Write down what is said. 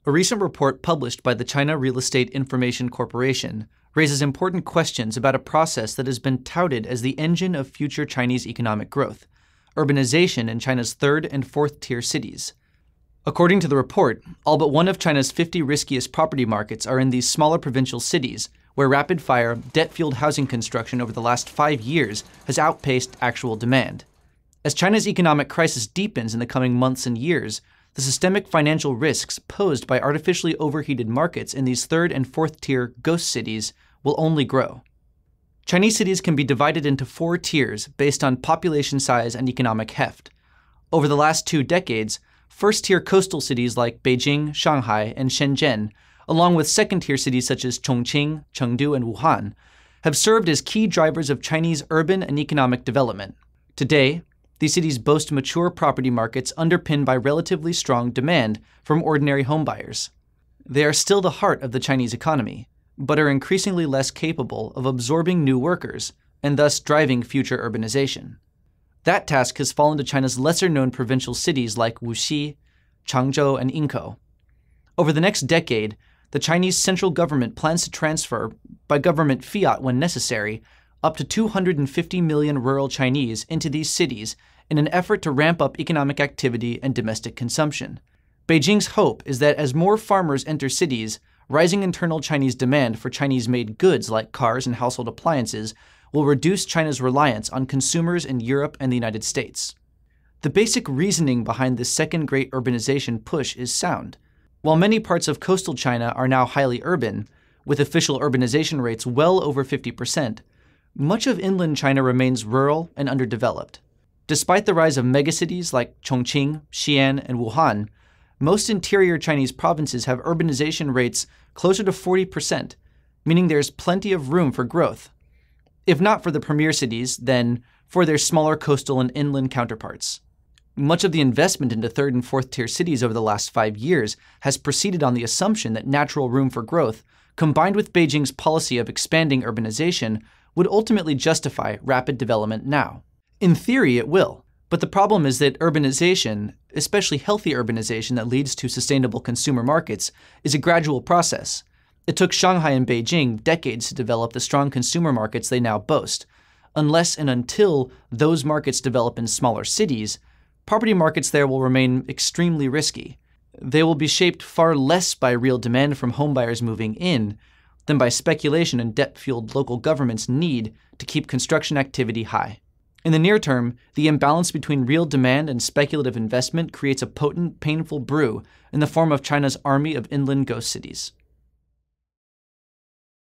A recent report published by the China Real Estate Information Corporation raises important questions about a process that has been touted as the engine of future Chinese economic growth: urbanization in China's third and fourth-tier cities. According to the report, all but one of China's 50 riskiest property markets are in these smaller provincial cities, where rapid-fire, debt-fueled housing construction over the last 5 years has outpaced actual demand. As China's economic crisis deepens in the coming months and years, the systemic financial risks posed by artificially overheated markets in these third and fourth-tier ghost cities will only grow. Chinese cities can be divided into 4 tiers based on population size and economic heft. Over the last 2 decades, first-tier coastal cities like Beijing, Shanghai, and Shenzhen, along with second-tier cities such as Chongqing, Chengdu, and Wuhan, have served as key drivers of Chinese urban and economic development. Today, these cities boast mature property markets underpinned by relatively strong demand from ordinary homebuyers. They are still the heart of the Chinese economy, but are increasingly less capable of absorbing new workers and thus driving future urbanization. That task has fallen to China's lesser-known provincial cities like Wuxi, Changzhou, and Inkou. Over the next decade, the Chinese central government plans to transfer, by government fiat when necessary, up to 250 million rural Chinese into these cities in an effort to ramp up economic activity and domestic consumption. Beijing's hope is that as more farmers enter cities, rising internal Chinese demand for Chinese-made goods like cars and household appliances will reduce China's reliance on consumers in Europe and the United States. The basic reasoning behind this second great urbanization push is sound. While many parts of coastal China are now highly urban, with official urbanization rates well over 50%, much of inland China remains rural and underdeveloped. Despite the rise of megacities like Chongqing, Xi'an, and Wuhan, most interior Chinese provinces have urbanization rates closer to 40%, meaning there's plenty of room for growth. If not for the premier cities, then for their smaller coastal and inland counterparts. Much of the investment into third and fourth-tier cities over the last 5 years has proceeded on the assumption that natural room for growth, combined with Beijing's policy of expanding urbanization, would ultimately justify rapid development now. In theory, it will. But the problem is that urbanization, especially healthy urbanization that leads to sustainable consumer markets, is a gradual process. It took Shanghai and Beijing decades to develop the strong consumer markets they now boast. Unless and until those markets develop in smaller cities, property markets there will remain extremely risky. They will be shaped far less by real demand from homebuyers moving in than by speculation and debt-fueled local governments' need to keep construction activity high. In the near term, the imbalance between real demand and speculative investment creates a potent, painful brew in the form of China's army of inland ghost cities.